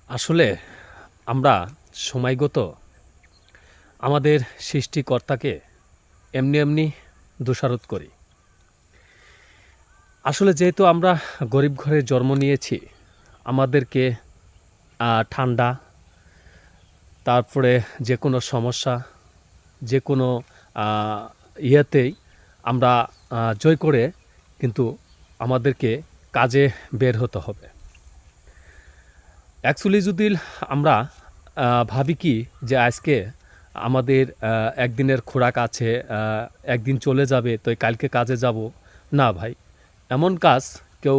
আসলে আমরা সময়গত আমাদের সৃষ্টিকর্তাকে এমনি এমনি দোষারোপ করি। আসলে যেহেতু আমরা গরিব ঘরে জন্ম নিয়েছি, আমাদেরকে ঠান্ডা, তারপরে যেকোনো সমস্যা, যেকোনো আ ইয়েতেই আমরা জয় করে কিন্তু আমাদেরকে কাজে বের হতে হবে। অ্যাকচুয়ালি যদি আমরা ভাবি কি যে আজকে আমাদের একদিনের খোরাক আছে, একদিন চলে যাবে তো কালকে কাজে যাব। না ভাই, এমন কাজ কেউ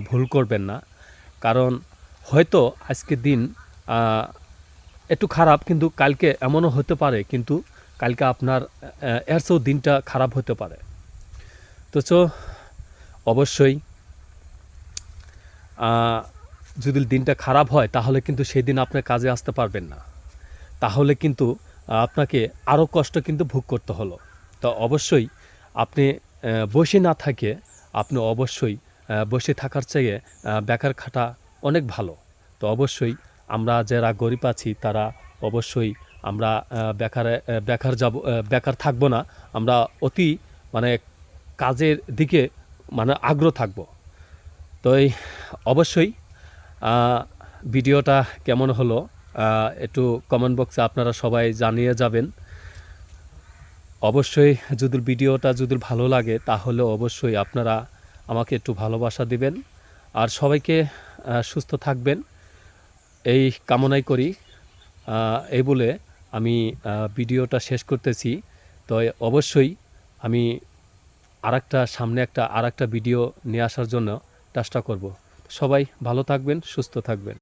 ভুল করবেন না। কারণ হয়তো আজকের দিন আ একটু খারাপ, কিন্তু কালকে এমনও হতে পারে কিন্তু কালকে আপনার এর চেয়েও দিনটা খারাপ হতে পারে। তো অবশ্যই আ যদি দিনটা খারাপ হয় তাহলে কিন্তু সেদিন আপনার কাজে আসতে পারবেন না। তাহলে কিন্তু আপনাকে আরও কষ্ট কিন্তু ভোগ করতে হলো। তো অবশ্যই আপনি বসে না থেকে আপনি অবশ্যই বসে থাকার চেয়ে বেকার খাটা অনেক ভালো। তো অবশ্যই আমরা যারা গরিব আছি তারা অবশ্যই আমরা বেকার থাকবো না। আমরা অতি মানে কাজের দিকে মানে আগ্রহ থাকবো। তো অবশ্যই আ ভিডিওটা কেমন হলো একটু কমেন্ট বক্সে আপনারা সবাই জানিয়ে যাবেন। অবশ্যই যদি ভিডিওটা যদি ভালো লাগে তাহলে অবশ্যই আপনারা আমাকে একটু ভালোবাসা দিবেন। আর সবাইকে সুস্থ থাকবেন এই কামনাই করি। এই বলে আমি ভিডিওটা শেষ করতেছি। তো অবশ্যই আমি সামনে আরেকটা ভিডিও নিয়ে আসার জন্য চেষ্টা করব। সবাই ভালো থাকবেন, সুস্থ থাকবেন।